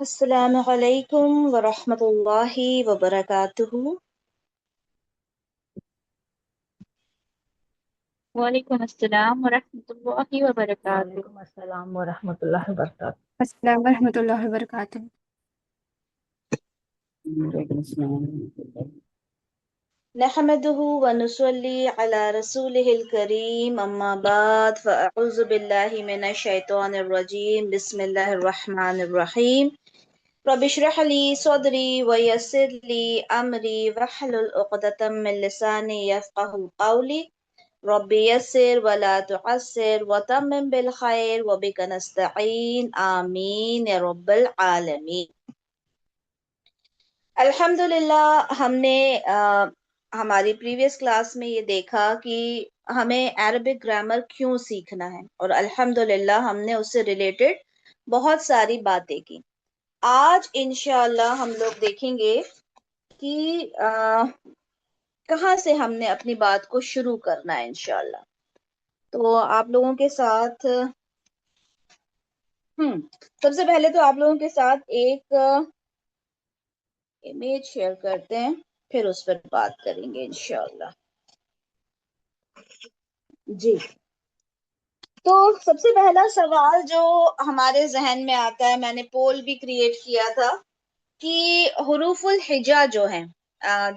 अस्सलामु अलैकुम व रहमतुल्लाहि व बरकातुहू। वालेकुम अस्सलाम वरहमतुल्लाहि वबरकातुह। वालेकुम अस्सलाम व रहमतुल्लाहि व बरकातुहू। अस्सलाम वरहमतुल्लाहि वबरकातुहू। नहमदुहु व नुसल्ली अला रसूलिहिल करीम अम्मा बाद फ़अऊज़ु बिल्लाहि मिनश शैतानिर रजीम बिस्मिल्लाहिर रहमानिर रहीम। रब्बि इश्रह ली सदरी व यस्सिर ली अमरी वहलुल उक़दतम मिन लिसानी यफ़क़हू क़ौली। रब्बि यस्सिर व ला तुअस्सिर व तम्मिम बिल खैर व बिका नस्तईन आमीन या रब्बल आलमीन। अल्हम्दुलिल्लाह हमने हमारी प्रीवियस क्लास में ये देखा कि हमें अरबिक ग्रामर क्यों सीखना है और अल्हम्दुलिल्लाह हमने उससे रिलेटेड बहुत सारी बातें की। आज इंशाअल्लाह हम लोग देखेंगे कि कहाँ से हमने अपनी बात को शुरू करना है इंशाअल्लाह। तो आप लोगों के साथ सबसे पहले तो आप लोगों के साथ एक इमेज शेयर करते हैं, फिर उस पर बात करेंगे इंशाअल्लाह। जी, तो सबसे पहला सवाल जो हमारे जहन में आता है, मैंने पोल भी क्रिएट किया था कि हुरूफुल हिजा जो हैं,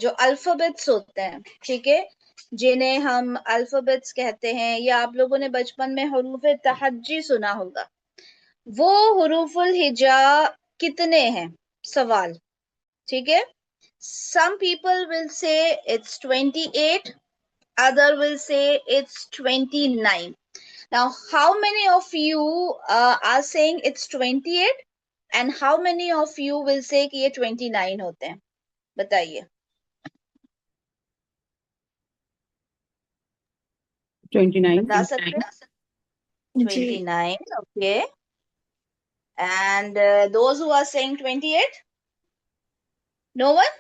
जो अल्फाबेट्स होते हैं, ठीक है, जिन्हें हम अल्फाबेट्स कहते हैं, या आप लोगों ने बचपन में हुरूफ तहज्जी सुना होगा, वो हुरूफुल हिजा कितने हैं? सवाल, ठीक है। Some people will say it's 28, other will say it's 29. Now, how many of you are saying it's 28 and how many of you will say कि ये 29 होते हैं? बताइए। 29। बता सकते हैं? 29, okay. And those who are saying 28? No one?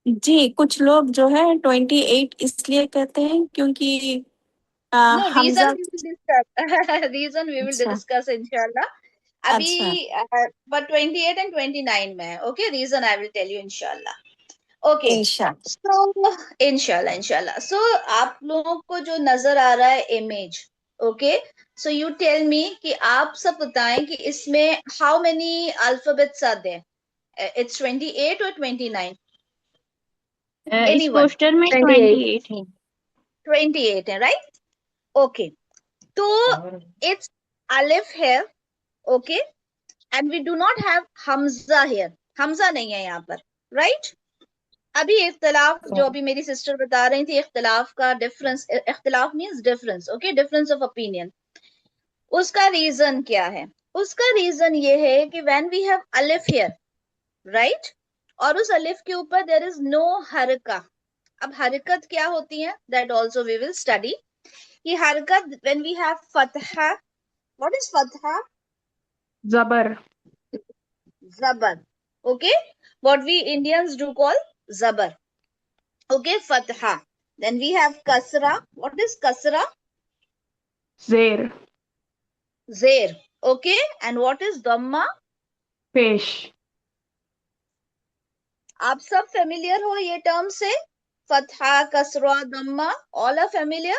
जी, कुछ लोग जो है 28 इसलिए कहते हैं क्योंकि No, Hamza. reason we will discuss. Reason we will अच्छा discuss inshallah. अच्छा अभी but 28 and 29 में है, okay. Reason I will tell you inshallah. Okay. इंशाल्लाह। So इंशाल्लाह इंशाल्लाह. So आप लोगों को जो नजर आ रहा है image, okay. So you tell me कि आप सब बताएं कि इसमें how many alphabets are there? It's 28 or 29? इस Anyone? पोस्टर में 28। 28 है। 28 है, right? Okay. तो it's alif here, okay. And we do not have Hamza here. Hamza नहीं है यहाँ पर, right? अभी इख्तिलाफ जो अभी मेरी सिस्टर बता रही थी, इख्तिलाफ का डिफरेंस, इख्तिलाफ means difference, okay, difference of opinion. उसका रीजन क्या है? उसका रीजन ये है कि व्हेन वी हैव अलिफ हियर, राइट, और उस अलिफ के ऊपर देयर इज नो हरका। अब हरकत क्या होती है, that also we will study. कि हरकत व्हेन वी हैव फतहा, व्हाट इज फतहा? जबर। जबर, okay. What we Indians do call zabar, okay, fatha. Then we have kasra. What is kasra? जेर। Zair, okay. And what is dhamma? पेश। आप सब फेमिलियर हो ये टर्म से? फतहा, कसरा, दम्मा, ऑल आर फेमिलियर?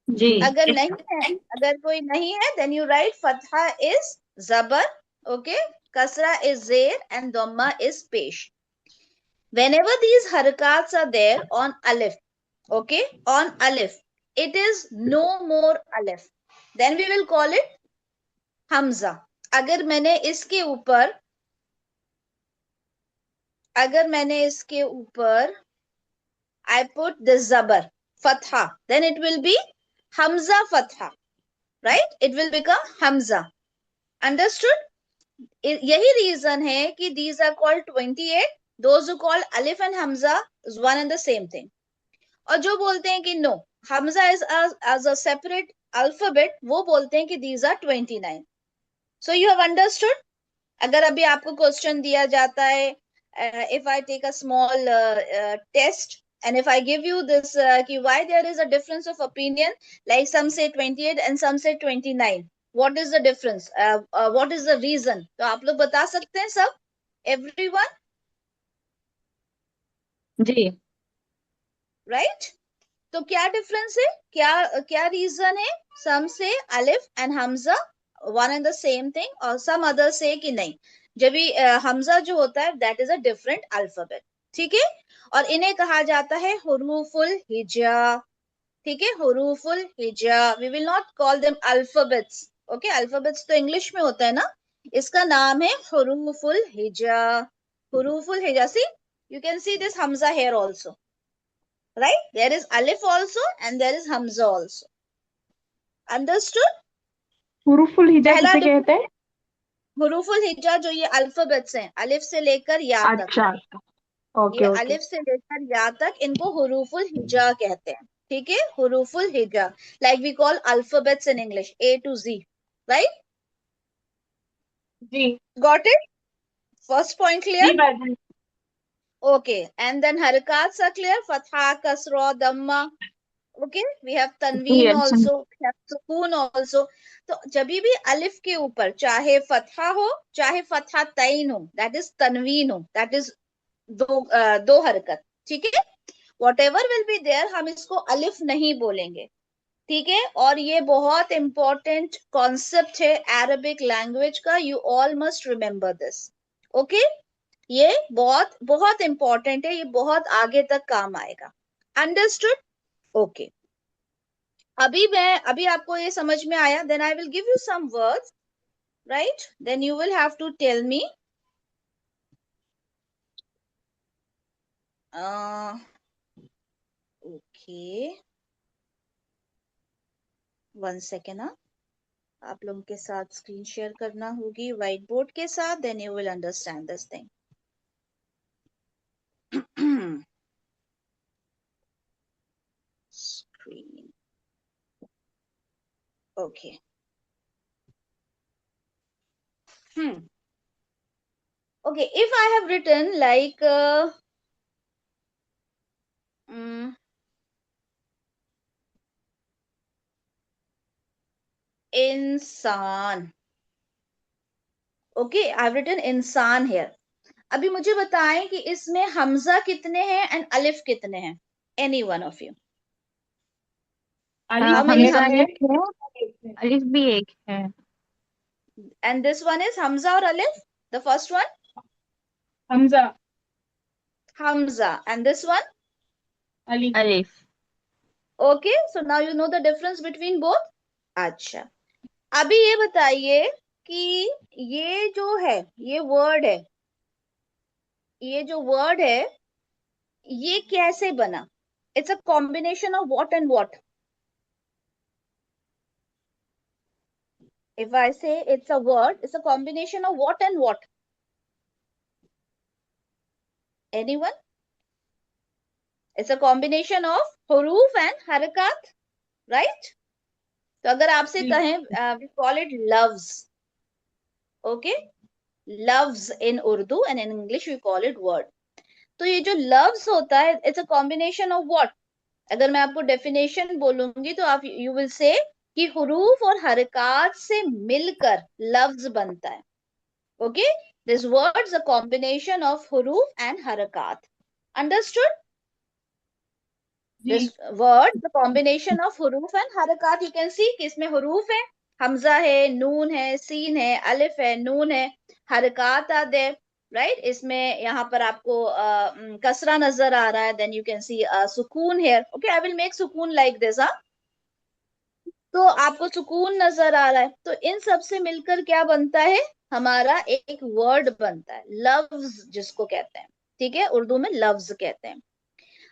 जी। अगर नहीं है, अगर कोई नहीं है, then you write fatha is zabar, okay, kasra is zair and dhamma is pesh. Whenever these harakats are there on alif, okay, on alif, it is no more alif, then we will call it hamza. अगर मैंने इसके ऊपर I put this zabar fatha, then it will be hamza fatha, right? It will become hamza. Understood? यही reason है कि these are called 28. Those who call alif and hamza is one and the same thing. और जो बोलते हैं कि no, हमजा is as a separate alphabet, वो बोलते हैं कि these are 29. So you have understood? अगर अभी आपको क्वेश्चन दिया जाता है, if I take a small test and if I give you this कि why there is a difference of opinion, like some say 28 and some say 29, what is the difference, what is the reason? तो आप लोग बता सकते हैं सब, everyone, जी। Right? तो क्या डिफरेंस है, क्या क्या रीजन है? सम से अलिफ and Hamza one and the same thing, और सम अदर से कि नहीं, जब भी हमजा जो होता है that is a different alphabet, ठीक है? और इन्हें कहा जाता है हुरूफुल हिजा, ठीक है? हुरूफुल हिजा, we will not call them alphabets, okay? Alphabets तो इंग्लिश में होता है ना, इसका नाम है हुरूफुल हिजा। हुरूफुल हिजा, see you can see this हमजा here also, right? There is alif also and there is hamza also. Understood? हुरूफुल हिजा पहला किसे कहते हैं? हुरूफुल हिजा, जो ये अल्फाबेट्स हैं अलिफ से लेकर या तक, अच्छा, ये ओके ओके। अलिफ से लेकर या तक, इनको हुरूफुल हिजा कहते हैं, ठीक है? हुरूफुल हिजा, like we call alphabets in English A to Z, right? जी Got it? First point clear? जी madam. Okay. And then harakats are clear, fatha, kasra, damma. Okay, we have tanween yes. also, we have सुकून also. तो जब भी अलिफ के ऊपर चाहे फतहा हो चाहे फतहा तैन हो, दैट इज तनवीन हो, दैट इज दो हरकत, ठीक है? Whatever will be there, हम इसको अलिफ नहीं बोलेंगे, ठीक है? और ये बहुत इंपॉर्टेंट कॉन्सेप्ट है अरबिक लैंग्वेज का, you all must remember this, okay? ये बहुत बहुत इंपॉर्टेंट है, ये बहुत आगे तक काम आएगा। अंडरस्टूड? ओके। अभी आपको ये समझ में आया? Then I will give you some words, right? Then you will have to tell me. Okay, one second. आप लोगों के साथ स्क्रीन शेयर करना होगी व्हाइट बोर्ड के साथ, then you will understand this thing. Screen, okay. Okay, if I have written like इंसान, okay, I have written इंसान here. अभी मुझे बताएं कि इसमें हमजा कितने हैं एंड अलिफ कितने हैं? Any one of you? अलिफ How many हमजा Hamza? एक है, अलिफ भी एक है। And this one is Hamza or Alif? The first one? Hamza. Hamza. And this one? अलिफ। अलिफ। Okay, so now you know the difference between both. अच्छा, अभी ये बताइए कि ये जो है, ये वर्ड है, ये जो वर्ड है ये कैसे बना? It's a combination of what and what? If I say it's a word, it's a combination of what and what? Anyone? It's a combination of huruf and harakat, right? तो अगर आपसे कहें, we call it loves, okay? Loves in Urdu and in English we call it word. तो ये जो loves होता है, it's a combination of what? अगर मैं आपको डेफिनेशन बोलूंगी तो आप यू विल से कि हुरूफ और हरकत से मिलकर लफ्ज बनता है, okay? This words a combination of हुरूफ एंड हरकत। Understood? This word the combination of हुरूफ एंड हरकत, यू कैन सी कि इसमें हुरूफ है, हमजा है, नून है, सीन है, अलिफ है, नून है, हरकत आदे, राइट? इसमें यहाँ पर आपको कसरा नजर आ रहा है, देन यू कैन सी सुकून here, okay? I will make सुकून लाइक दिस, हाँ? तो आपको सुकून नजर आ रहा है, तो इन सब से मिलकर क्या बनता है? हमारा एक वर्ड बनता है, लफ्ज जिसको कहते हैं, ठीक है? उर्दू में लफ्ज कहते हैं।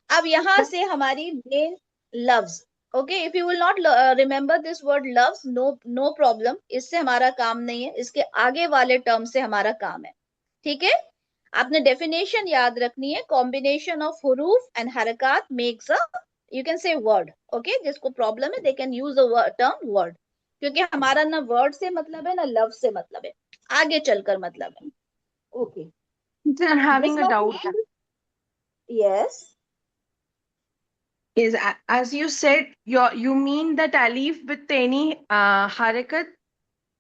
अब यहां से हमारी मेन लफ्ज, okay? If you will not remember this word लव्स, नो प्रॉब्लम, इससे हमारा काम नहीं है, इसके आगे वाले टर्म से हमारा काम है, ठीक है? आपने डेफिनेशन याद रखनी है, कॉम्बिनेशन ऑफ हुरूफ एंड हरकत makes a, you can say word, okay? जिसको प्रॉब्लम है they can use the term word, क्योंकि हमारा ना वर्ड से मतलब है ना लफ्ज से मतलब है, आगे चलकर मतलब है, okay? I'm having this a much, doubt. Yes? Is as you said, you mean that alif with any harakat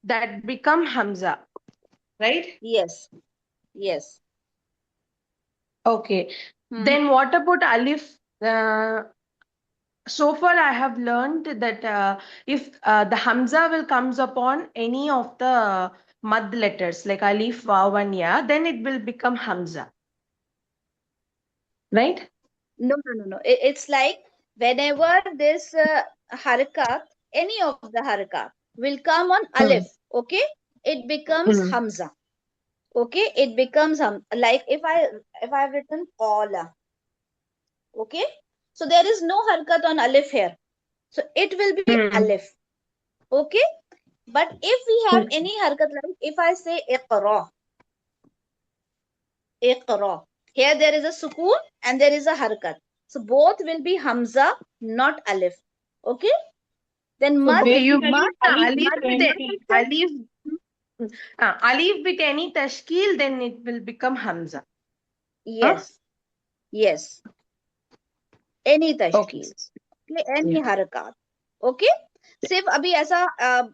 that become Hamza, right? Yes. Yes. Okay. Hmm. Then what about alif? So far I have learned that if the Hamza will comes upon any of the mad letters like alif, waw, and ya, then it will become Hamza, right? No. It's like whenever this harakat, any of the harakat will come on Hmm. alif, okay, it becomes Hmm. hamza. Okay, it becomes like if I've written qala, okay, so there is no harakat on alif here, so it will be Hmm. alif. Okay, but if we have any harakat, like if I say iqra, iqra, here there is a sukoon and there is a harakat, so both will be hamza, not alif. Okay, then So mad, Okay, you basically, mean alif alif is with 20. alif, alif with any tashkil, then it will become Hamza. Huh? yes, yes, any Okay. tashkil, okay, any Yeah. हरकत. Okay, सिर्फ अभी ऐसा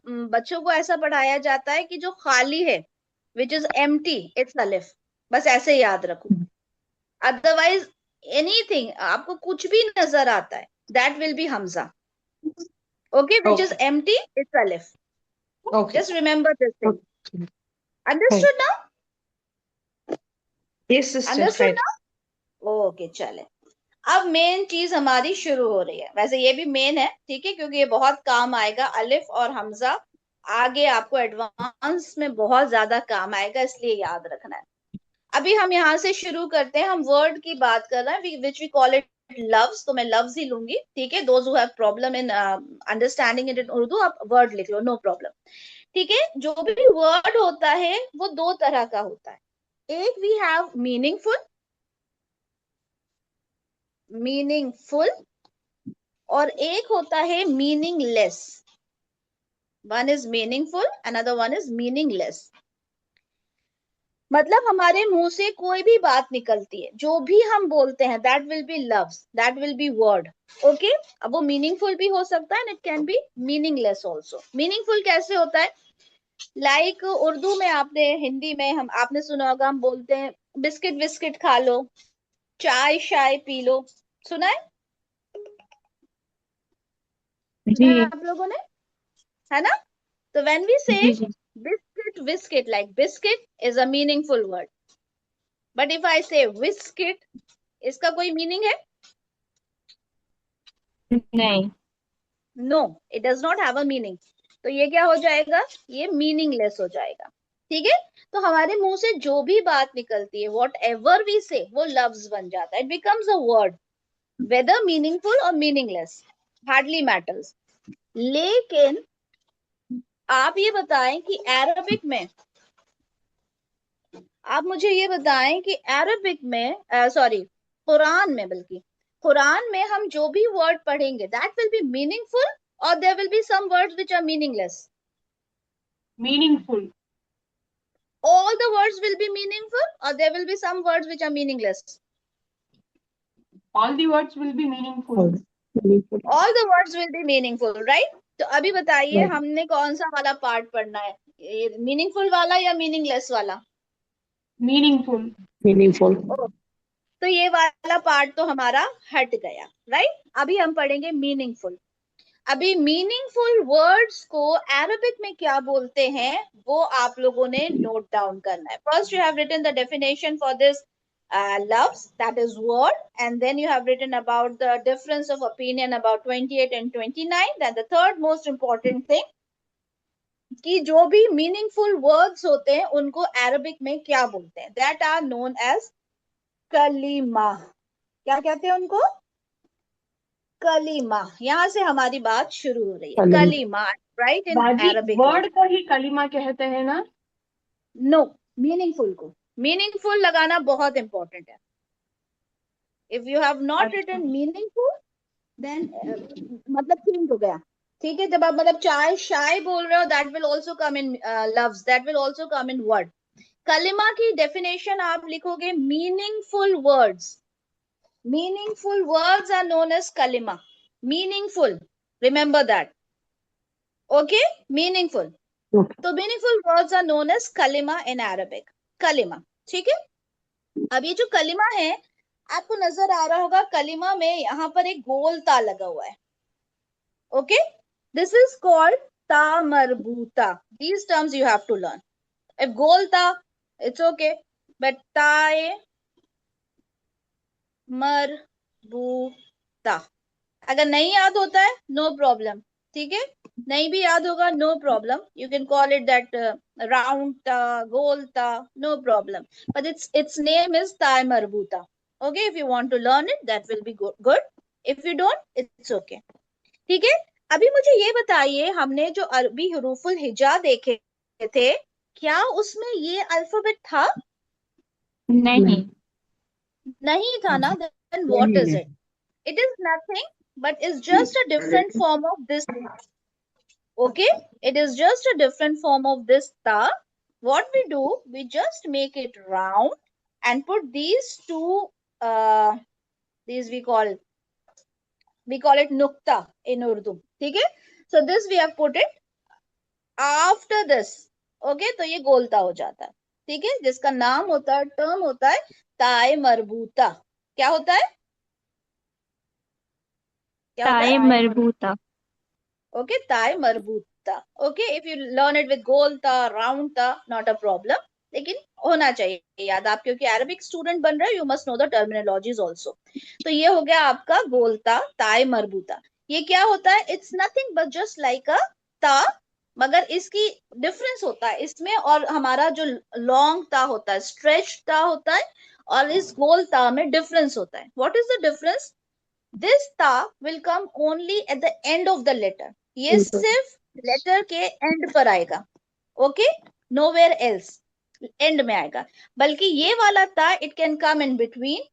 बच्चों को ऐसा पढ़ाया जाता है कि जो खाली है, विच इज एम्प्टी, इट्स अलिफ, बस ऐसे याद रखो. अदरवाइज एनीथिंग आपको कुछ भी नजर आता है, that will B Hamza. Okay, which is Okay. Empty, it's अलिफ. Okay. Just remember this thing. Okay. Understood now? Yes, sister. Understood Right. Now? Okay, चले. अब मेन चीज हमारी शुरू हो रही है. वैसे ये भी मेन है, ठीक है, क्योंकि ये बहुत काम आएगा. अलिफ और हमजा आगे आपको एडवांस में बहुत ज्यादा काम आएगा, इसलिए याद रखना है. अभी हम यहाँ से शुरू करते हैं. हम वर्ड की बात कर रहे हैं, विच वी कॉल इट लव्स. तो मैं लव्स ही लूंगी, ठीक है. Those who have problem in understanding it in Urdu, आप वर्ड लिख लो, नो प्रॉब्लम. ठीक है, जो भी वर्ड होता है वो दो तरह का होता है. एक वी हैव मीनिंगफुल और एक होता है meaningless. One is meaningful, another one is meaningless. मतलब हमारे मुंह से कोई भी बात निकलती है, जो भी हम बोलते हैं, that will B loves, that will B word. Okay, अब वो मीनिंगफुल भी हो सकता है, and it can B meaningless also. Meaningful कैसे होता है? लाइक उर्दू में आपने, हिंदी में हम, आपने सुना होगा, हम बोलते हैं बिस्किट बिस्किट खा लो, चाय शाय पी लो. सुना है? सुना है आप लोगों ने, है ना? तो व्हेन वी से biscuit, biscuit, like biscuit is a meaningful word. But if I say biscuit, इसका कोई मीनिंग है? नहीं. No, it does not have a meaning. तो ये क्या हो जाएगा? ये meaningless हो जाएगा. ठीक है, तो हमारे मुंह से जो भी बात निकलती है, whatever we say, वो लफ्ज बन जाता है. It becomes a word, whether meaningful or meaningless, hardly matters. लेकिन आप ये बताएं कि अरबिक में, आप मुझे ये बताएं कि अरबिक में, सॉरी, कुरान में, बल्कि कुरान में हम जो भी वर्ड पढ़ेंगे, दैट विल बी मीनिंगफुल और there will be some words which are meaningless. Meaningful. All the words will be meaningful or there will be some words which are meaningless. All the words will be meaningful. All the words will be meaningful, right? तो अभी बताइए हमने कौन सा वाला part पढ़ना है, meaningful वाला या मीनिंगलेस वाला? Meaningful. Meaningful. तो ये वाला पार्ट तो हमारा हट गया, राइट? अभी हम पढ़ेंगे मीनिंगफुल. अभी मीनिंगफुल वर्ड्स को अरबिक में क्या बोलते हैं, वो आप लोगों ने नोट डाउन करना है. First you have written the definition for this loves, that is word, and then you have written about the difference of opinion about 28 and 29. Then the third most important thing, कि जो भी meaningful words होते हैं उनको Arabic में क्या बोलते हैं, दैट आर नोन एज कलीमा. क्या कहते हैं उनको? कलीमा. यहां से हमारी बात शुरू हो रही है. कलीमा, राइट, इन दादी, अरबिक. वर्ड को ही कलीमा कहते हैं ना? नो, मीनिंगफुल को. मीनिंगफुल लगाना बहुत इंपॉर्टेंट है. If you have not written meaningful, then मतलब चेंज हो गया. ठीक है, जब आप मतलब चाय शाय बोल रहे हो, that will also come in loves, that will also come in word. कलिमा की डेफिनेशन आप लिखोगे meaningful words. Meaningful words are known as kalima. Meaningful. Remember that. Okay? Meaningful. Okay. तो meaningful words are known as कलिमा in Arabic, कलिमा, ठीक है। अब ये जो कलिमा है, आपको नजर आ रहा होगा कलिमा में यहाँ पर एक गोल ता लगा हुआ है, ओके, दिस इज कॉल्ड ता मरबूता। These terms you have to learn. If गोल ता इट्स ओके, बट ताए मरबूता अगर नहीं याद होता है नो प्रॉब्लम, ठीक है, नहीं भी याद होगा no problem, you can call it that round ता, गोल ता, no problem, but its name is ताय मरबूता, okay. If you want to learn it that will be good, if you don't it's okay, ठीक है। अभी मुझे ये बताइए, हमने जो अरबी हुरूफुल हिजा देखे थे, क्या उसमें ये अल्फाबेट था? नहीं। नहीं था ना, then what is it? It is nothing, but it's just a different form of this. Okay, it is just a different form of this ta. What we do, we just make it round and put these two. These we call it nukta in Urdu. Okay, so this we have put it after this. Okay, तो ये गोलता हो जाता है, ठीक है, जिसका नाम होता है, टर्म होता है ताए मरबूता। क्या होता है? क्या होता ताए है? मरबूता। Okay, ताए मरबूता। Okay, if you learn it with गोलता, राउंड ता, not a problem, लेकिन होना चाहिए याद आप, क्योंकि अरबिक स्टूडेंट बन रहे हो, you must know the terminologies also. तो ये हो गया आपका गोलता, ताए मरबूता। ये क्या होता है? It's nothing but just like अ ता, मगर इसकी डिफरेंस होता है इसमें और हमारा जो लॉन्ग ता होता है, स्ट्रेच ता होता है, और इस गोल ता में डिफरेंस होता है। What is the difference? This ता will come only at the end of the letter, ये सिर्फ लेटर के एंड पर आएगा, ओके, नोवेयर एल्स एंड में आएगा। बल्कि ये वाला ता it can come in between,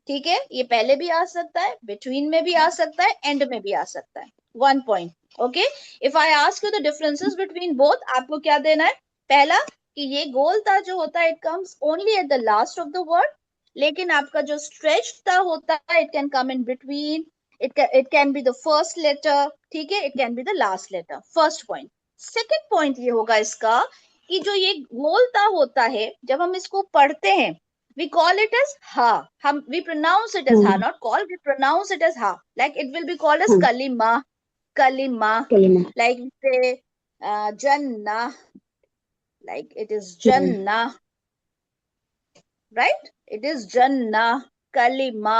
ठीक है, ये पहले भी आ सकता है, बिटवीन में भी आ सकता है, एंड में भी आ सकता है। 1 point, okay. If I ask you the differences between both, आपको क्या देना है? पहला कि ये गोल ता जो होता है it comes only at the last of the word, लेकिन आपका जो स्ट्रेच ता होता है it can come in between, it can be the first letter, ठीक है, it can be the last letter. First point. Second point ये होगा इसका कि जो ये गोल ता होता है, जब हम इसको पढ़ते हैं, we call it as ha, we pronounce it as ha, not call, we pronounce it as ha, like it will be called as kalima, kalima, like we say jannah, like it is jannah, right, it is jannah, kalima,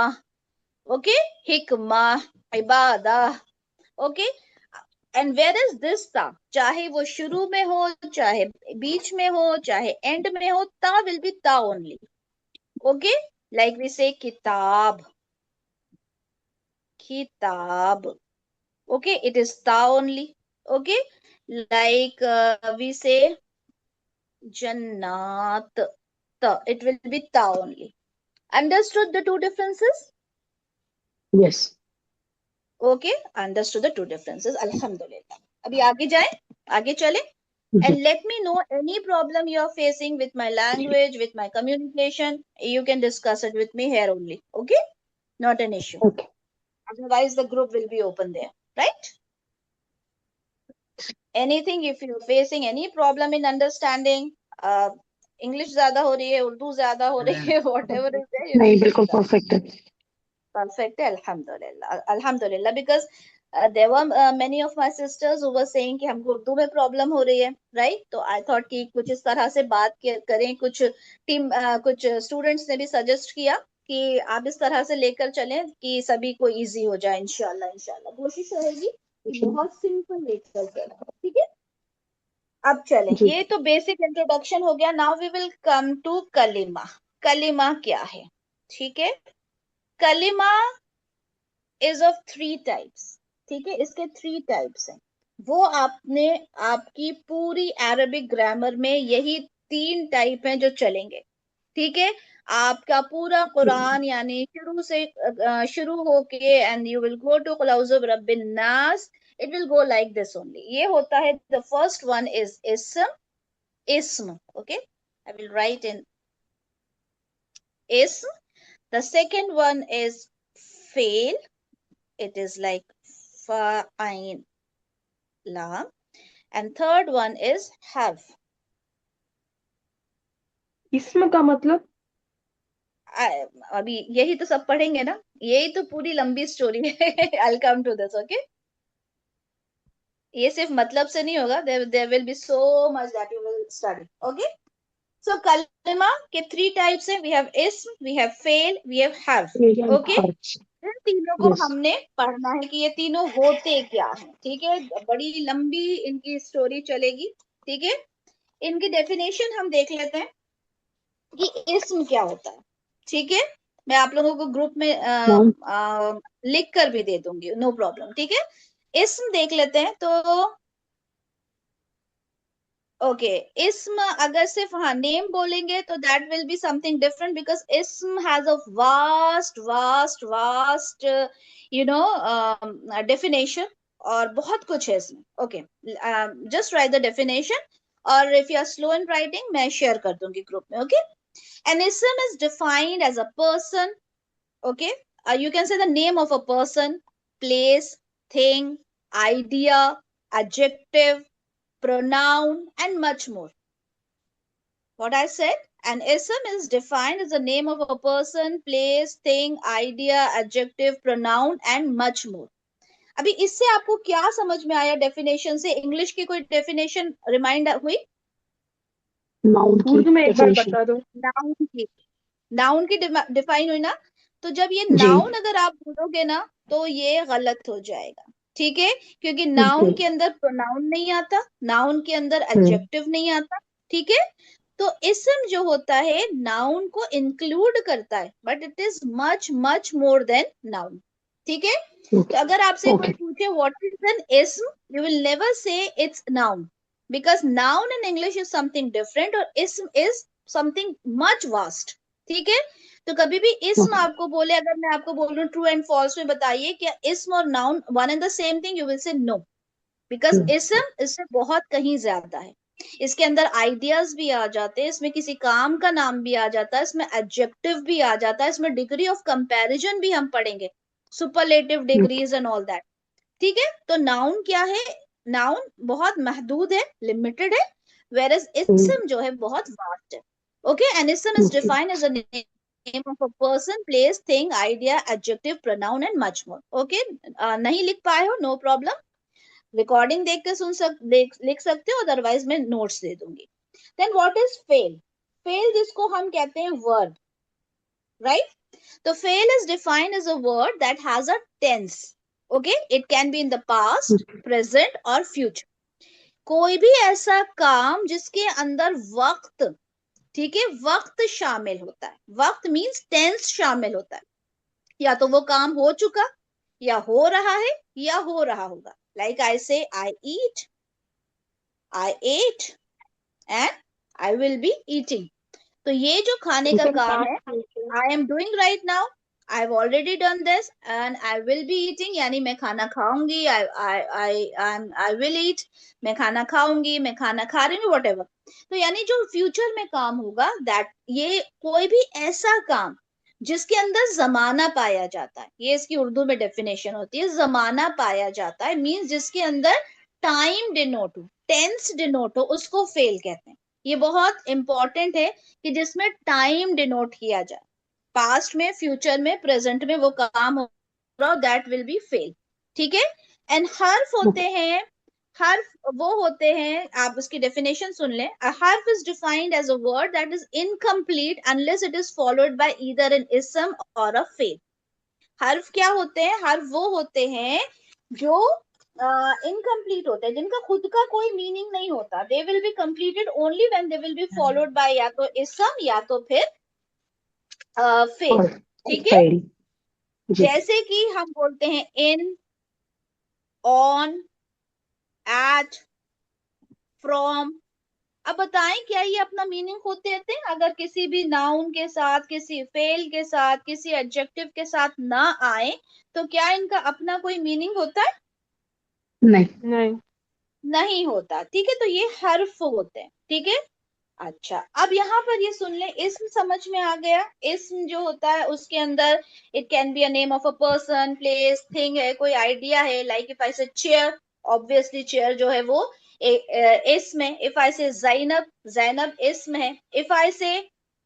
okay, hikmah, ibadah, okay। And where is this ता, चाहे वो शुरू में हो, चाहे बीच में हो, चाहे एंड में हो, ता विल बी ता only, okay, like we say kitab, kitab, okay, it is ta only, okay, like we say jannat, ta, it will be ta only. Understood the two differences? Yes. Okay, understood the two differences, alhamdulillah। अभी आगे जाए, आगे चले, and let me know any problem you are facing with my language, with my communication, you can discuss it with me here only, okay, not an issue, Okay. otherwise the group will be open there, right? Anything, if you're facing any problem in understanding, English ज्यादा हो रही है, उर्दू ज्यादा हो रही है, whatever is there, you नहीं, can बिल्कुल discuss. परफेक्ट है। Perfect, alhamdulillah, alhamdulillah, because there were many of my sisters who were saying कि हमको उर्दू में प्रॉब्लम हो रही है, right? तो I thought कि कुछ इस तरह से बात करें, कुछ टीम कुछ स्टूडेंट्स ने भी सजेस्ट किया कि आप इस तरह से लेकर चलें कि सभी को इजी हो जाए, इंशाल्लाह, इंशाल्लाह कोशिश रहेगी कि बहुत सिंपल लेकर चलें, ठीक है। अब चलें, जी। ये तो बेसिक इंट्रोडक्शन हो गया। Now we will come to कलिमा। कलिमा क्या है, ठीक है। कलिमा इज ऑफ 3 टाइप्स, ठीक है, इसके 3 टाइप्स हैं। वो आपने आपकी पूरी अरबिक ग्रामर में यही 3 टाइप हैं जो चलेंगे, ठीक है। आपका पूरा कुरान यानी शुरू से शुरू होके and you will go to कुल औज़ु बिरब्बिन नास, it will go like this only. ये होता है, the first one is ism, okay, I will write in ism. The second one is fail, it is like fa'ain la, and third one is have. इसम का मतलब अभी यही तो सब पढ़ेंगे ना, यही तो पूरी लंबी स्टोरी है. I'll come to this, okay? ये सिर्फ मतलब से नहीं होगा. There will be so much that you will study, okay? So कलिमा के 3 types हैं. We have ism, we have fail, we have, okay? इन तीनों को Yes. हमने पढ़ना है कि ये तीनों होते क्या हैं. ठीक है, बड़ी लंबी इनकी स्टोरी चलेगी. ठीक है, इनकी डेफिनेशन हम देख लेते हैं कि इसम क्या होता है. ठीक है, मैं आप लोगों को ग्रुप में लिख कर भी दे दूंगी, नो प्रॉब्लम. ठीक है, इसम देख लेते हैं. तो ओके, इसम अगर सिर्फ हाँ नेम बोलेंगे तो that will be something different, because इसम has a vast vast vast you know definition, और बहुत कुछ है इसमें. Okay, just write the definition, और if you are slow in writing मैं शेयर कर दूंगी ग्रुप में. ओके, an ism is defined as a person. Okay, you can say the name of a person, place, thing, idea, adjective, pronoun, and much more. What I said, an ism is defined as the name of a person, place, thing, idea, adjective, pronoun, and much more. अभी इससे आपको क्या समझ में आया definition से? English की कोई डेफिनेशन रिमाइंड हुई? उर्दू में एक बार बता दो. नाउन की डिफाइन हुई ना. तो जब ये जी. नाउन अगर आप बोलोगे ना तो ये गलत हो जाएगा. ठीक है, क्योंकि नाउन के अंदर प्रोनाउन नहीं आता, नाउन के अंदर एडजेक्टिव नहीं आता. ठीक है, तो इसम जो होता है नाउन को इंक्लूड करता है, but it is much much more than noun. ठीक है, तो अगर आपसे कोई पूछे व्हाट इज एन इसम, you will never say it's noun, because noun in English is something different और ism is something much vast. ठीक है, तो कभी भी ism आपको बोले, अगर मैं आपको बोलूं ट्रू एंड फॉल्स में बताइए क्या ism और noun one and the same thing, you will say no, because ism इससे बहुत कहीं ज्यादा है. इसके अंदर आइडियाज भी आ जाते हैं, इसमें किसी काम का नाम भी आ जाता है, इसमें एडजेक्टिव भी आ जाता है, इसमें डिग्री ऑफ कंपैरिजन भी हम पढ़ेंगे, superlative degrees and all that. ठीक है, तो नाउन क्या है? नाउन बहुत महदूद है, लिमिटेड है, whereas ism जो है बहुत वास्ट है. Okay, and ism is defined as a name of a person, place, thing, idea, adjective, pronoun and much more. Okay, नहीं लिख पाए हो नो प्रॉब्लम, रिकॉर्डिंग देख के लिख सकते हो, अदरवाइज मैं नोट्स दे दूंगी. देन व्हाट इज फेल? फेल जिसको हम कहते हैं वर्ब, राइट? तो फेल is defined as a word that has a tense. Okay, it can be in the past, present और future. कोई भी ऐसा काम जिसके अंदर वक्त, ठीक है, वक्त शामिल होता है. वक्त मीन्स टेंस शामिल होता है. या तो वो काम हो चुका, या हो रहा है, या हो रहा होगा. Like I say I eat, I ate and I will be eating. तो ये जो खाने का काम है, I am doing right now, I've already done this and I will be eating, यानी मैं खाना खाऊंगी, I will eat, मैं खाना खाऊंगी, मैं खाना खा रही हूँ, whatever. तो यानी जो फ्यूचर में काम होगा, that ये कोई भी ऐसा काम जिसके अंदर जमाना पाया जाता है, ये इसकी उर्दू में डेफिनेशन होती है, जमाना पाया जाता है मीन्स जिसके अंदर टाइम डिनोट हो, टेंस डिनोट हो, उसको फेल कहते हैं. ये बहुत इंपॉर्टेंट है कि जिसमें टाइम डिनोट किया जाए, पास्ट में, फ्यूचर में, प्रेजेंट में वो काम हो रहा, दैट विल बी फेल. ठीक है, एंड हर्फ होते हैं, हर्फ वो होते हैं, आप उसकी डेफिनेशन सुन लें. अ हर्फ is defined as a word that is incomplete unless it is followed by either an इसम और अ फेल. हर्फ क्या होते हैं? हर्फ वो होते हैं जो इनकम्प्लीट होते हैं, जिनका खुद का कोई मीनिंग नहीं होता. They will be completed only when they will be followed by या तो इसम या तो फिर फेल. ठीक है, जैसे कि हम बोलते हैं इन, ऑन, एट, फ्रॉम. अब बताएं क्या ये अपना मीनिंग खुद देते हैं? अगर किसी भी नाउन के साथ, किसी फेल के साथ, किसी एडजेक्टिव के साथ ना आए तो क्या इनका अपना कोई मीनिंग होता है? नहीं. नहीं होता. ठीक है, तो ये हर्फ होते हैं. ठीक है, अच्छा, अब यहाँ पर ये सुन ले, इस्म समझ में आ गया. इस्म जो होता है उसके अंदर it can be a name of a person, place, thing है, कोई आइडिया है. लाइक इफ आई से चेयर, ऑब्वियसली चेयर जो है वो इसम है. इफ आई से जैनब, जैनब इसम है. इफ आई से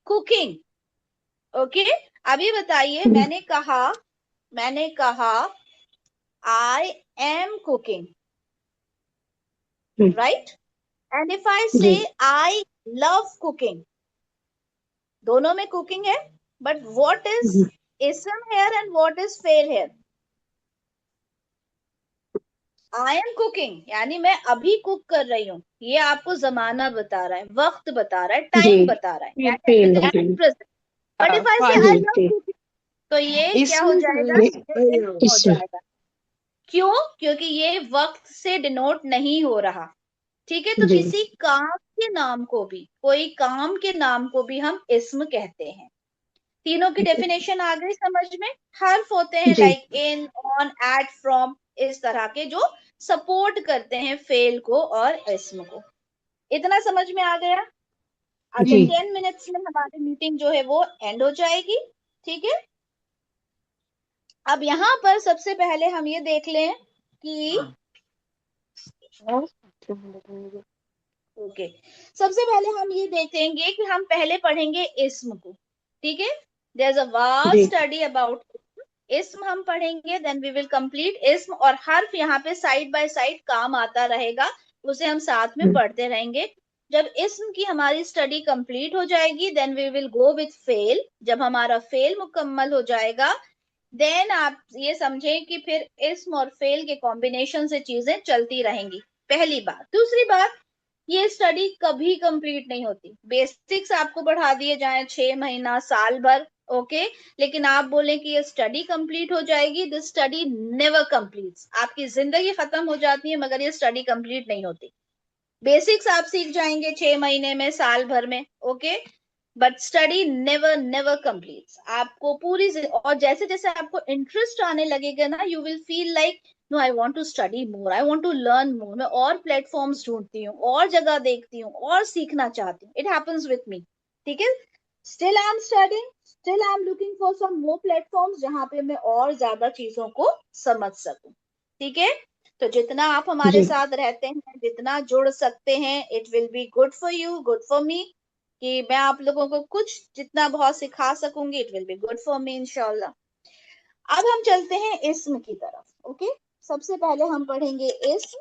कुकिंग, ओके. अभी बताइए, मैंने कहा I am cooking, right. And if I say जी आई लव कुकिंग, दोनों में कुकिंग है, बट व्हाट इज इसम हेयर एंड व्हाट इज फेल हेयर? आई एम कुकिंग यानी मैं अभी कुक कर रही हूँ, ये आपको जमाना बता रहा है, वक्त बता रहा है, जी टाइम बता रहा है, फेल हो गई. बट इफ आई से जी आई लव जी कुकिंग, तो ये क्या हो Ism जाएगा? means ये हो इसमें जाएगा. क्यों? क्योंकि ये वक्त से डिनोट नहीं हो रहा. ठीक है, तो जी किसी काम के नाम को भी, कोई काम के नाम को भी हम इस्म कहते हैं. तीनों की डेफिनेशन आ गई समझ में? हर्फ होते हैं जी like in, on, at, from, इस तरह के जो सपोर्ट करते हैं फेल को और इस्म को. इतना समझ में आ गया? अगले जी 10 मिनट्स में हमारी मीटिंग जो है वो एंड हो जाएगी. ठीक है. अब यहाँ पर सबसे पहले हम ये देख लें कि ओके, सबसे पहले हम ये देखेंगे कि हम पहले पढ़ेंगे इस्म को. ठीक है. देयर इज अ वास्ट जी स्टडी अबाउट इस्म, हम पढ़ेंगे, देन वी विल कंप्लीट इस्म. और हर्फ यहाँ पे साइड बाय साइड काम आता रहेगा, उसे हम साथ में पढ़ते रहेंगे. जब इस्म की हमारी स्टडी कंप्लीट हो जाएगी, then we will go with फेल. जब हमारा फेल मुकम्मल हो जाएगा, देन आप ये समझें कि फिर इस्म और फेल के कॉम्बिनेशन से चीजें चलती रहेंगी. पहली बात. दूसरी बात, ये स्टडी कभी कंप्लीट नहीं होती. बेसिक्स आपको पढ़ा दिए जाए 6 महीना, साल भर, ओके, लेकिन आप बोले कि ये स्टडी कंप्लीट हो जाएगी, दिस स्टडी नेवर कंप्लीट्स. आपकी जिंदगी खत्म हो जाती है मगर ये स्टडी कंप्लीट नहीं होती. बेसिक्स आप सीख जाएंगे 6 महीने में, साल भर में, okay, but study never never completes. आपको पूरी और जैसे जैसे आपको इंटरेस्ट आने लगेगा ना, you will feel like no, I want to study more, I want to learn more. मैं और प्लेटफॉर्म्स ढूंढती हूँ, और जगह देखती हूँ, और सीखना चाहती हूँ. It happens with me. ठीक है. Still I am studying, still I am looking for some more platforms जहां पे मैं और ज्यादा चीजों को समझ सकूं. ठीक है. तो जितना आप हमारे जी साथ रहते हैं, जितना जुड़ सकते हैं, it will be good for you, good for me. कि मैं आप लोगों को कुछ जितना बहुत सिखा सकूंगी, it will be good for me इंशाल्लाह. अब हम चलते हैं इस्म की तरफ. ओके, सबसे पहले हम पढ़ेंगे इस्म.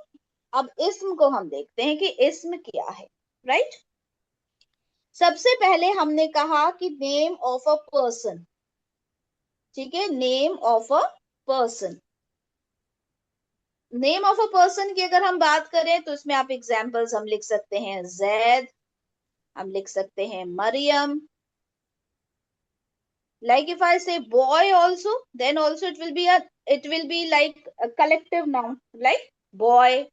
अब इस्म को हम देखते हैं कि इस्म क्या है, राइट. सबसे पहले हमने कहा कि नेम ऑफ अ पर्सन. ठीक है, name of a person. Name of a person की अगर हम बात करें तो इसमें आप एग्जाम्पल्स हम लिख सकते हैं जैद, हम लिख सकते हैं Maryam. Like if I say boy also, then also it will be like a collective noun, like boy,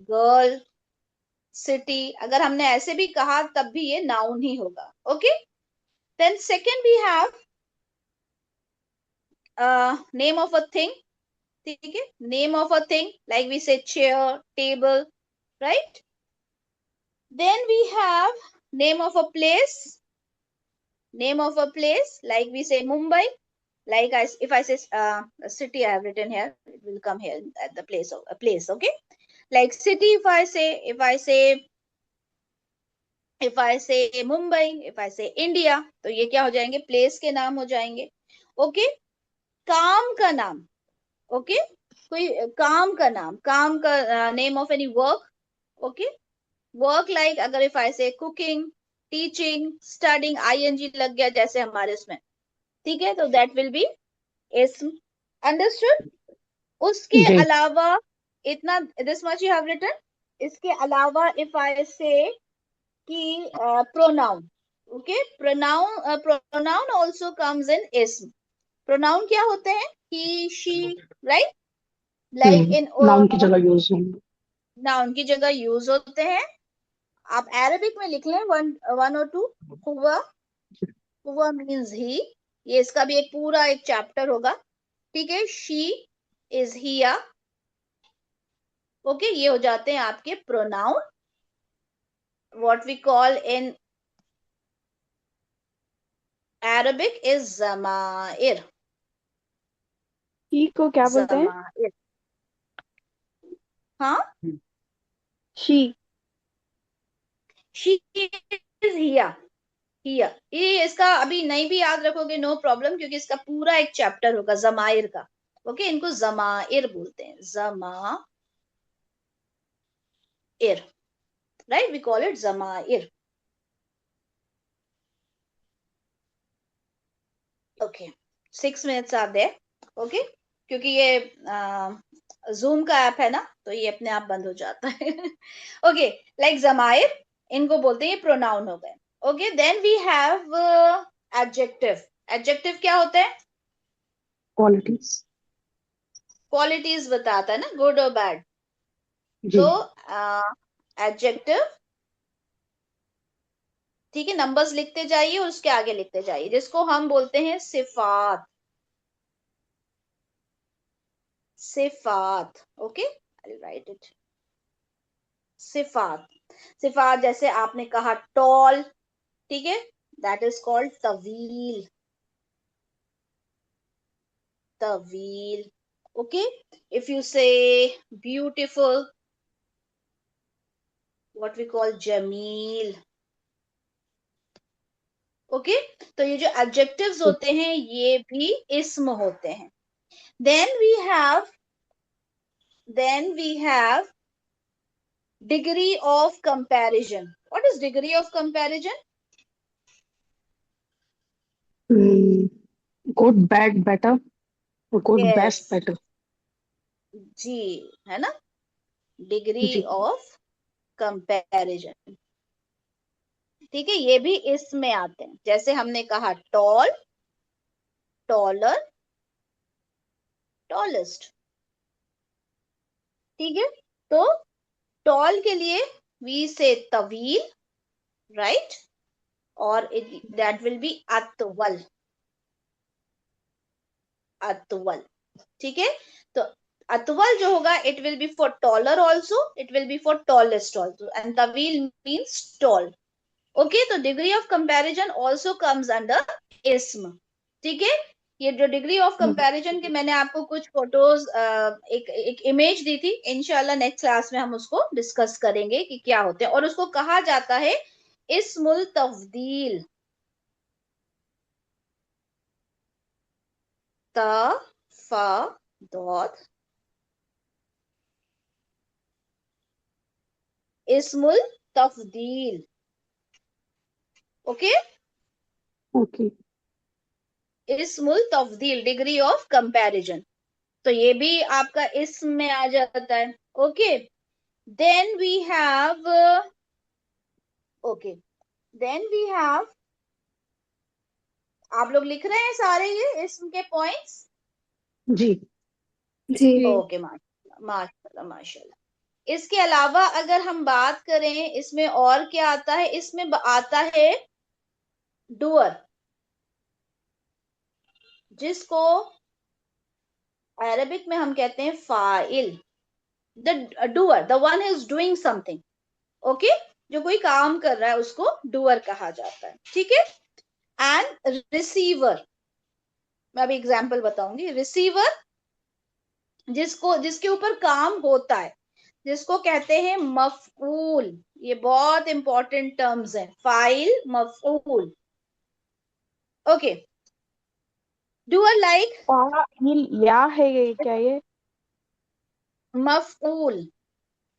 girl, city. अगर हमने ऐसे भी कहा तब भी ये noun ही होगा. Okay. Then second we have name of a thing. ठीक है, name of a thing, like we say chair, table, right. Then we have name of a place. Name of a place, like we say Mumbai. Like if I say a city, I have written here, it will come here at the place of a place. Okay, like city, if I say Mumbai, if I say India, तो ये क्या हो जाएंगे? Place के नाम हो जाएंगे. Okay. काम का नाम. ओके, कोई काम का नाम, काम का name of any work. Okay, work like अगर इफ आई से कुकिंग, टीचिंग, स्टडिंग, आईएनजी लग गया जैसे हमारे इसमें. ठीक है, तो दैट विल बी इस्म. अंडरस्टूड. उसके जी अलावा इतना, this much you have written. इसके अलावा इफ आई से कि pronoun. Okay, pronoun also comes in इस्म. प्रोनाउन क्या होते हैं? He, she, right. Like in noun की जगह यूज होंगे. नाउन की जगह यूज होते हैं. आप अरेबिक में लिख लें वन और टू. हुआ, हुआ मीन्स ही, ये इसका भी एक पूरा एक चैप्टर होगा. ठीक है. She is here. ओके, ये हो जाते हैं आपके pronoun. What we call in Arabic is ज़माइर. ई को क्या बोलते हैं? ज़माइर. हाँ, She. शी इज हिया, हिया। ये इसका अभी नहीं भी याद रखोगे नो प्रॉब्लम, क्योंकि इसका पूरा एक चैप्टर होगा जमाइर का। ओके, इनको जमाइर बोलते हैं, जमाइर, राइट, वी कॉल इट जमाइर। Okay, 6 minutes are there. Okay, क्योंकि ये जूम का ऐप है ना, तो ये अपने आप बंद हो जाता है। ओके, लाइक जमाइर, इनको बोलते हैं, ये प्रोनाउन हो गए। Okay, then we have adjective. Adjective क्या होता है? Qualities. क्वालिटीज बताता है ना, गुड और बैड। जी. तो एडजेक्टिव, ठीक है, नंबर्स लिखते जाइए और उसके आगे लिखते जाइए, जिसको हम बोलते हैं सिफात। सिफात, ओके, आई राइट इट। सिफात, सिफात जैसे आपने कहा टॉल, ठीक है, दैट इज कॉल्ड तवील। तवील, okay. If you say beautiful, what we call जमील। ओके, तो ये जो एडजेक्टिव्स होते हैं ये भी इस्म होते हैं। Then we have degree of comparison. What is degree of comparison? Good, bad, better. Good, yes, best, better. जी, है ना, डिग्री जी. Of comparison. ठीक है, ये भी इसमें आते हैं, जैसे हमने कहा टॉल, टॉलर, टॉलेस्ट। ठीक है, तो टॉल के लिए वी से तवील, राइट, और दैट विल बी अतवल। अतवल, ठीक है, तो अतवल जो होगा it will be for taller also, it will be for tallest also, and तवील मीन्स टॉल। ओके, तो degree of comparison also comes under इस्म। ठीक है, ये जो डिग्री ऑफ कंपैरिजन के मैंने आपको कुछ फोटोज, एक इमेज दी थी, इंशाल्लाह नेक्स्ट क्लास में हम उसको डिस्कस करेंगे कि क्या होते हैं, और उसको कहा जाता है इस्मुल तफदील। त फ दौद, इस्मुल तफदील। Okay, Okay. इस्मुल तफदील, डिग्री ऑफ कंपैरिजन, तो ये भी आपका इसम में आ जाता है। Okay, then we have, okay, then we have, आप लोग लिख रहे हैं सारे ये इसम के पॉइंट्स? जी. जी। ओके, माशाल्लाह माशाल्लाह माशाल्लाह। इसके अलावा अगर हम बात करें इसमें और क्या आता है, इसमें आता है डूअर, जिसको अरबिक में हम कहते हैं file. The doer, the one is doing something. Okay, जो कोई काम कर रहा है उसको डूअर कहा जाता है। ठीक है, एंड रिसीवर, मैं अभी एग्जाम्पल बताऊंगी। रिसीवर, जिसके ऊपर काम होता है, जिसको कहते हैं मफऊल। ये बहुत इंपॉर्टेंट टर्म्स हैं, फाइल, मफऊल। ओके, डूअर लाइक फाइल या है ये क्या ये? मफऊल,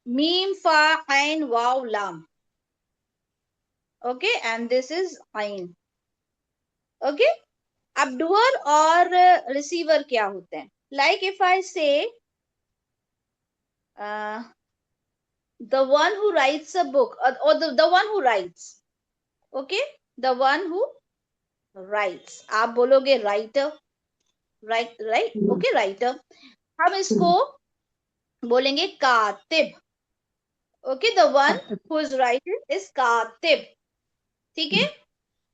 मीम फा ऐन वाव लाम। ओके, एंड दिस इज ऐन। ओके, अब डूअर और रिसीवर क्या होते हैं? लाइक इफ आई से the one who writes a book, or the one who writes, okay, the one who writes, आप बोलोगे राइटर, राइट, ओके, राइटर। हम इसको बोलेंगे कातिब। Okay, the one who is writing is कातिब। ठीक है,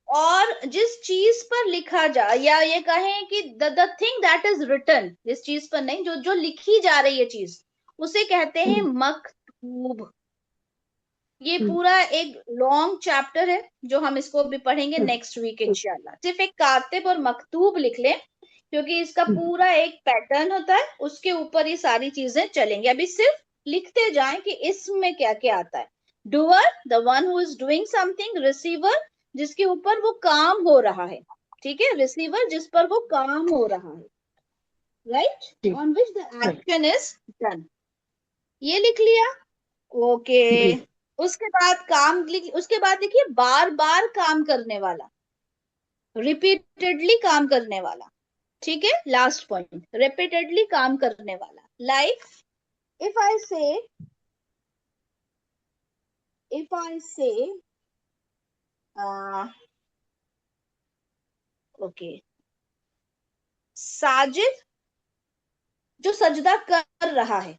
और जिस चीज पर लिखा जा, या ये कहें कि the thing that is written, जिस चीज पर नहीं, जो जो लिखी जा रही है चीज, उसे कहते हैं मकतूब। ये पूरा एक लॉन्ग चैप्टर है जो हम इसको भी पढ़ेंगे नेक्स्ट वीक इंशाल्लाह। सिर्फ एक कातिब और मकतूब लिख लें, क्योंकि इसका पूरा एक पैटर्न होता है, उसके ऊपर ये सारी चीजें चलेंगी। अभी सिर्फ लिखते जाएं कि इसमें क्या क्या आता है। Doer, the one who is doing something. Receiver, जिसके ऊपर वो काम हो रहा है, ठीक है, रिसीवर जिस पर वो काम हो रहा है, राइट, जी on which the right action is done. ये लिख लिया, ओके। जी उसके बाद उसके बाद लिखिए बार बार काम करने वाला, रिपीटेडली काम करने वाला, ठीक है, लास्ट पॉइंट, रिपीटेडली काम करने वाला। लाइक इफ आई से, if I say, okay, Sajid जो सजदा कर रहा है,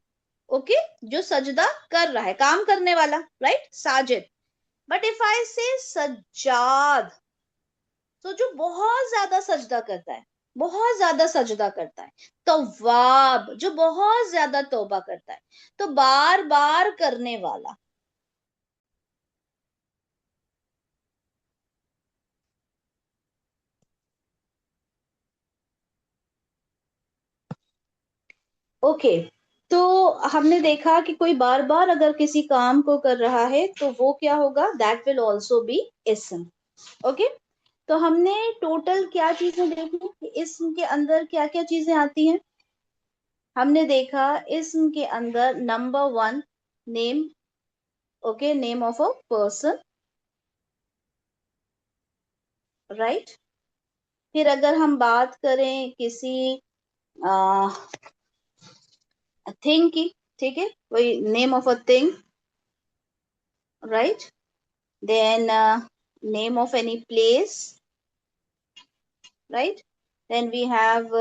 ओके, जो सजदा कर रहा है, काम करने वाला, right, Sajid. But if I से सज्जाद, तो जो बहुत ज्यादा सजदा करता है, बहुत ज्यादा सजदा करता है। तौवाब, जो बहुत ज्यादा तौबा करता है, तो बार बार करने वाला। ओके, तो हमने देखा कि कोई बार बार अगर किसी काम को कर रहा है तो वो क्या होगा, दैट विल ऑल्सो बी इस्म। ओके, तो हमने टोटल क्या चीजें देखी कि इस्म के अंदर क्या क्या चीजें आती हैं। हमने देखा इस्म के अंदर number 1 name, okay, name of a person, right. फिर अगर हम बात करें किसी थिंग की, ठीक है, वही name of a thing, right. Then name of any place, right. Then we have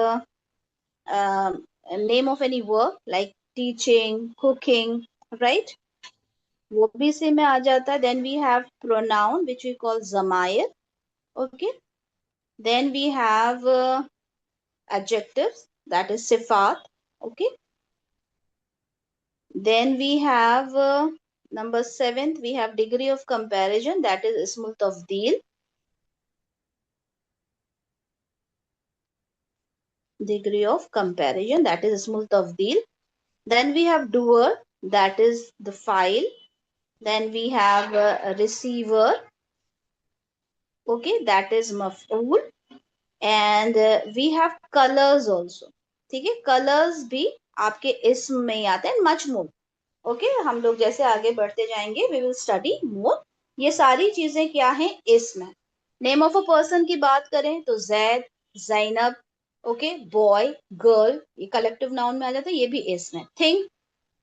a name of any work like teaching, cooking, right, वो भी इसी में आ जाता है। Then we have pronoun which we call zamair, okay. Then we have adjectives, that is sifat, okay. Then we have number 7th, we have degree of comparison, that is ismul tafdeel. Degree of comparison, that is ismul tafdeel. Then we have doer, that is the file. Then we have a receiver, okay, that is maf'ul. And we have colors also, ठीक है, colors भी आपके इसम में ही आते हैं, much more, okay. हम लोग जैसे आगे बढ़ते जाएंगे we will study more. ये सारी चीजें क्या हैं, इसम है। नेम ऑफ अ पर्सन की बात करें तो Zaid, Zainab, okay, boy, girl, ये कलेक्टिव नाउन में आ जाता है, ये भी इसम है। Thing,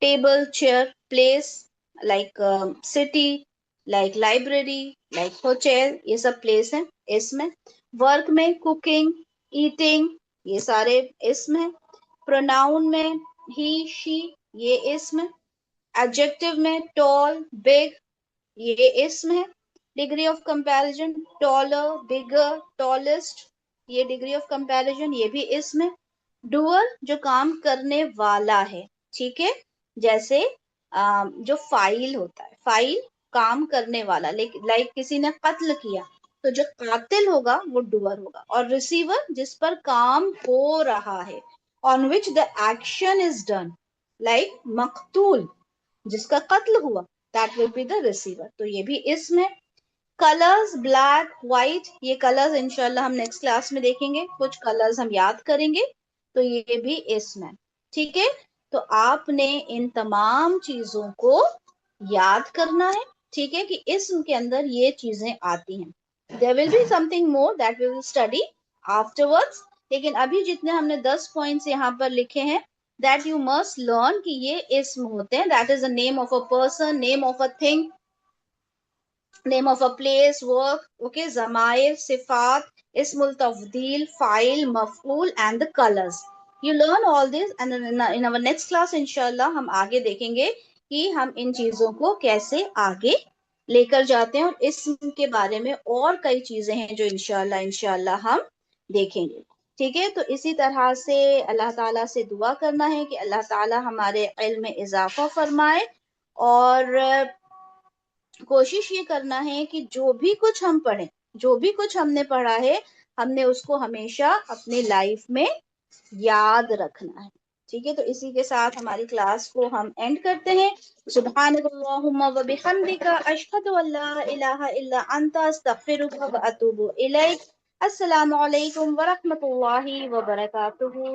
table, chair, place, like city, like library, like hotel, ये सब प्लेस है, इसम है। वर्क में कुकिंग, ईटिंग, ये सारे इसम है। प्रोनाउन में ही, शी, ये इसम है। एडजेक्टिव में टॉल, बिग, ये इसम है। Degree of comparison, taller, bigger, tallest, ये डिग्री ऑफ कंपैरिजन, ये भी इसम है। डूअर जो काम करने वाला है, ठीक है, जैसे जो फाइल होता है, फाइल काम करने वाला, लाइक किसी ने कत्ल किया तो जो कातिल होगा वो डूअर होगा। और रिसीवर जिस पर काम हो रहा है, on which the action is done, like मकतूल, जिसका कत्ल हुआ, that will be the receiver, तो ये भी इसम है। कलर्स, ब्लैक, व्हाइट, ये कलर्स इंशाल्लाह हम नेक्स्ट क्लास में देखेंगे, कुछ कलर्स हम याद करेंगे, तो ये भी इसम है, ठीक है। तो आपने इन तमाम चीजों को याद करना है, ठीक है, कि इसम के अंदर ये चीजें आती हैं। There will be something more that we will study afterwards, लेकिन अभी जितने हमने 10 पॉइंट्स यहाँ पर लिखे हैं, दैट यू मस्ट लर्न कि ये इसम होते हैं, that is the name of a person, name of a thing, name of a place, work, okay, zamair, sifat, ismul tafdeel, file, maf'ul and the colors. You learn all this and then in our next class inshallah हम आगे देखेंगे कि हम इन चीजों को कैसे आगे लेकर जाते हैं, और इसम के बारे में और कई चीजें हैं जो इंशाल्लाह हम देखेंगे, ठीक है। तो इसी तरह से अल्लाह ताला से दुआ करना है कि अल्लाह ताला हमारे इल्म में इजाफा फरमाए, और कोशिश ये करना है कि जो भी कुछ हम पढ़ें, जो भी कुछ हमने पढ़ा है, हमने उसको हमेशा अपने लाइफ में याद रखना है, ठीक है, तो इसी के साथ हमारी क्लास को हम एंड करते हैं। सुब्हानकल्लाहुम्मा व बिहम्दिका अशहदु अल्ला इलाहा इल्ला अंता अस्तगफिरुका व अतूबु इलैक। अस्सलामु अलैकुम व रहमतुल्लाहि व बरकातुहू।